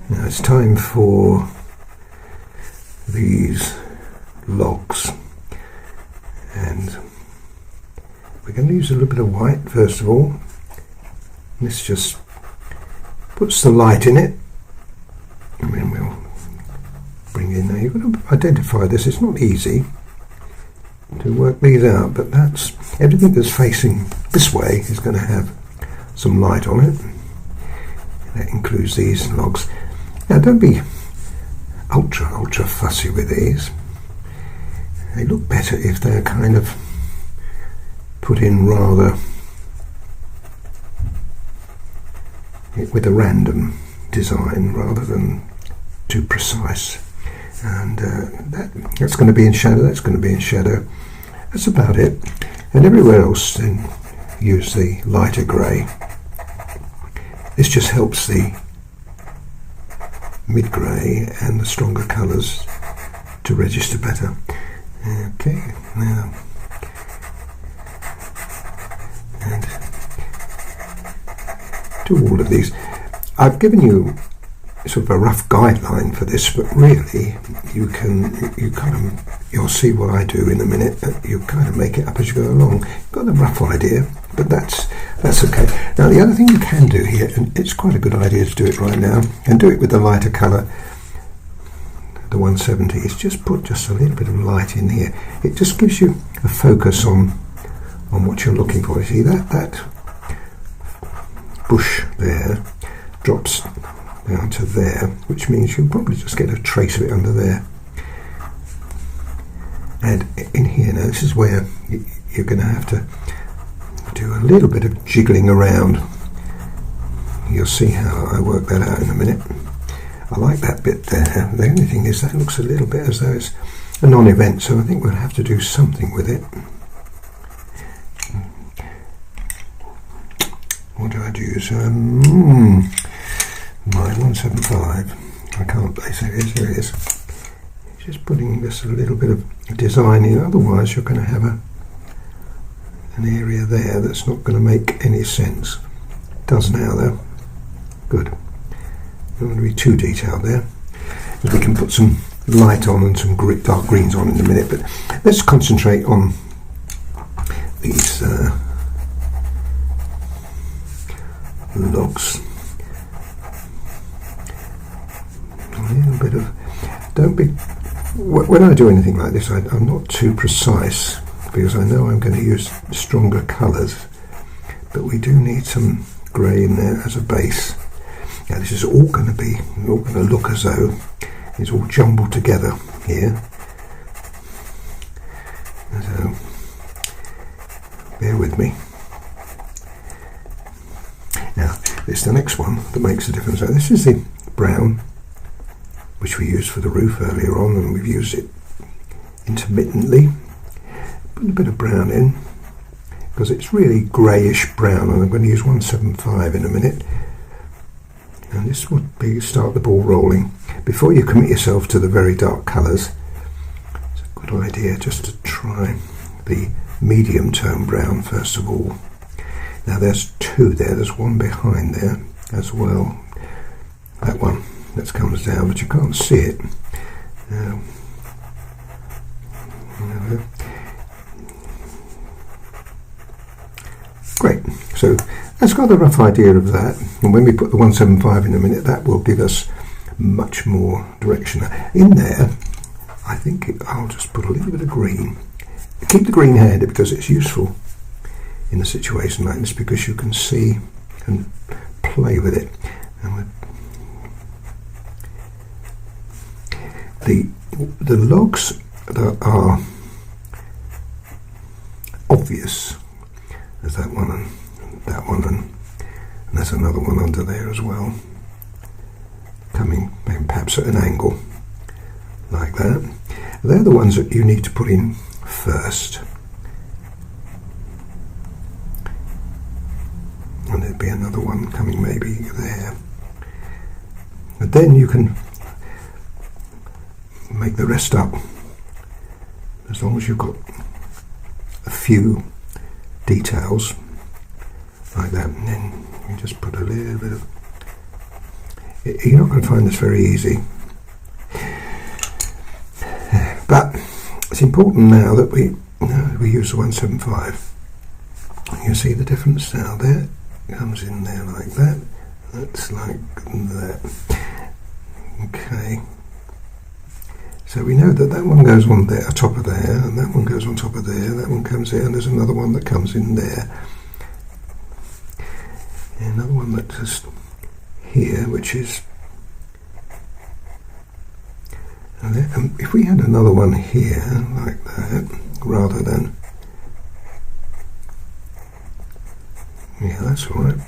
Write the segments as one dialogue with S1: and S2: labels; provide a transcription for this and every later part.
S1: Now it's time for these logs, and we're going to use a little bit of white first of all. This just puts the light in it, and then we'll bring in there. You've got to identify this. It's not easy to work these out, but that's everything that's facing this way is going to have some light on it. That includes these logs. Now don't be ultra fussy with these. They look better if they're kind of put in rather with a random design rather than too precise. And that's going to be in shadow, that's going to be in shadow. That's about it. And everywhere else then use the lighter grey. This just helps the mid-grey and the stronger colours to register better. Okay, now, and do all of these. I've given you sort of a rough guideline for this, but really you'll see what I do in a minute. You kind of make it up as you go along. You've got a rough idea, but that's okay. Now the other thing you can do here, and it's quite a good idea to do it right now, and do it with the lighter colour, the 170, is just put just a little bit of light in here. It just gives you a focus on what you're looking for. You see that bush there drops down to there, which means you'll probably just get a trace of it under there. And in here now, this is where you're going to have to do a little bit of jiggling around. You'll see how I work that out in a minute. I like that bit there. The only thing is that looks a little bit as though it's a non-event, so I think we'll have to do something with it. What do I use? My 175. I can't place it. There it is. Just putting this a little bit of design in. Otherwise, you're going to have an area there that's not going to make any sense. It does now, though. Good. Don't want to be too detailed there. We can put some light on and some dark greens on in a minute. But let's concentrate on these logs. A little bit of, don't be, when I do anything like this, I'm not too precise because I know I'm going to use stronger colours, but we do need some grey in there as a base. Now this is all going to look as though it's all jumbled together here. So bear with me. Now it's the next one that makes a difference. So this is the brown, which we used for the roof earlier on, and we've used it intermittently. Put a bit of brown in because it's really greyish brown, and I'm going to use 175 in a minute. And this would be start the ball rolling. Before you commit yourself to the very dark colours, it's a good idea just to try the medium tone brown first of all. Now there's two there, there's one behind there as well. That one that comes down, but you can't see it. Great, so that's got a rough idea of that, and when we put the 175 in a minute, that will give us much more direction. In there, I think I'll just put a little bit of green. Keep the green handy because it's useful in a situation like this, because you can see and play with it. And the logs that are obvious, there's that one and that one, and there's another one under there as well, coming perhaps at an angle like that. They're the ones that you need to put in first, and there'd be another one coming maybe there, but then you can make the rest up as long as you've got a few details like that, and then you just put a little bit of, You're not going to find this very easy. But it's important now that we use the 175. You see the difference now there? It comes in there like that. That's like that. Okay. So we know that one goes on there, top of there, and that one goes on top of there, that one comes there, and there's another one that comes in there. And another one that's just here, which is... And if we had another one here, like that, rather than... Yeah, that's all right.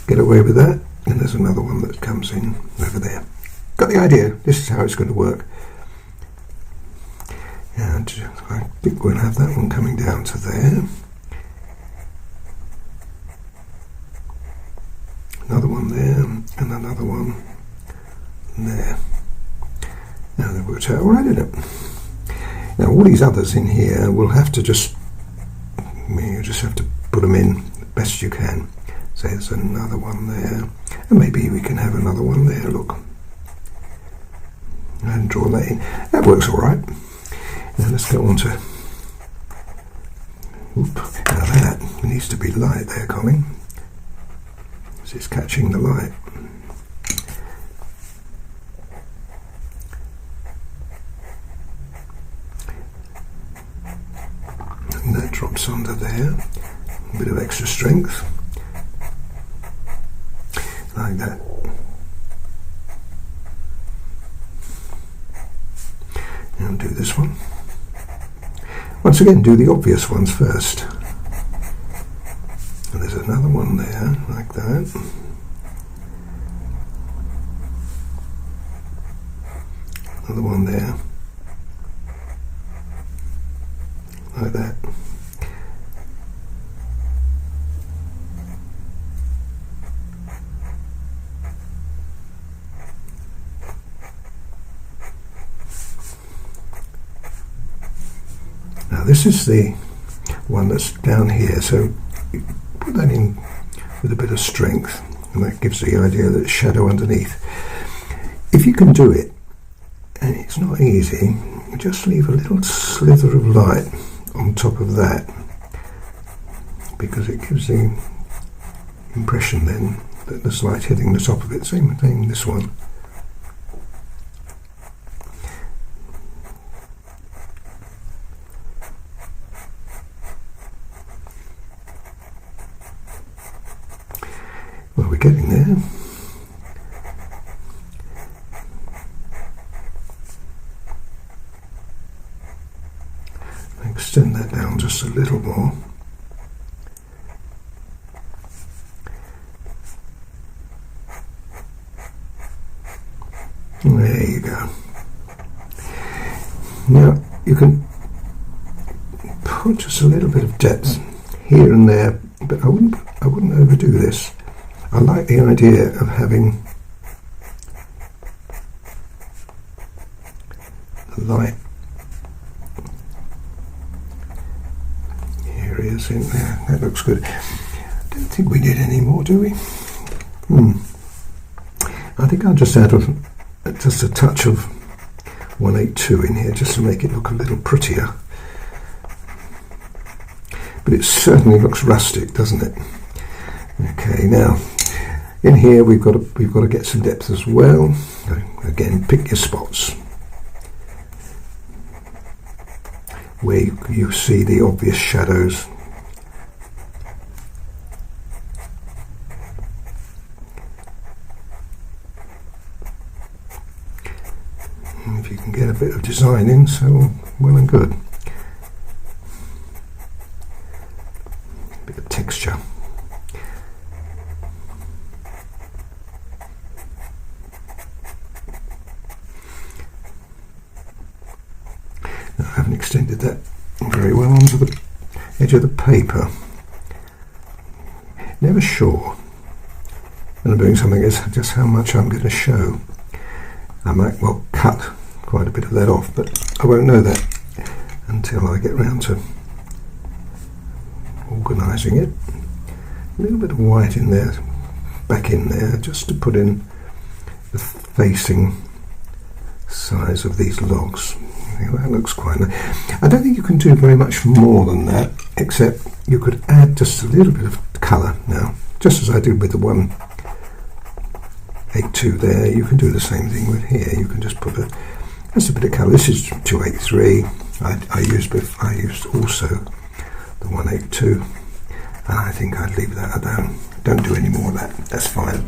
S1: Get away with that, and there's another one that comes in over there. Got the idea? This is how it's going to work. And I think we'll have that one coming down to there. Another one there, and another one there. Now that works out all right, isn't it? Now all these others in here, we'll have to just have to put them in the best you can. So there's another one there, and maybe we can have another one there, look. And draw that in. That works all right. Now let's go on to... Now that needs to be light there, Colin. So it's catching the light. And that drops onto there. A bit of extra strength. Like that. Now do this one. Once again, do the obvious ones first. And there's another one there, like that. Another one there, like that. Now this is the one that's down here, so you put that in with a bit of strength, and that gives the idea that it's shadow underneath. If you can do it, and it's not easy, just leave a little slither of light on top of that, because it gives the impression then that there's light hitting the top of it. Same thing this one. Well, we're getting there. Extend that down just a little more. There you go. Now you can put just a little bit of depth here and there, but I wouldn't overdo this. I like the idea of having the light. Here it is in there. That looks good. I don't think we need any more, do we? I think I'll just add just a touch of 182 in here, just to make it look a little prettier. But it certainly looks rustic, doesn't it? Okay, now in here we've got to get some depth as well. Again, pick your spots where you see the obvious shadows. And if you can get a bit of design in, so well and good. A bit of texture. Now, I haven't extended that very well onto the edge of the paper. Never sure when I'm doing something is just how much I'm going to show. I might well cut quite a bit of that off, but I won't know that until I get round to organising it. A little bit of white in there, back in there, just to put in the facing size of these logs. That looks quite nice. I don't think you can do very much more than that, except you could add just a little bit of colour now, just as I did with the 182 there. You can do the same thing with here. You can just put just a bit of colour. This is 283. I used also the 182. I think I'd leave that. I don't do any more of that. That's fine.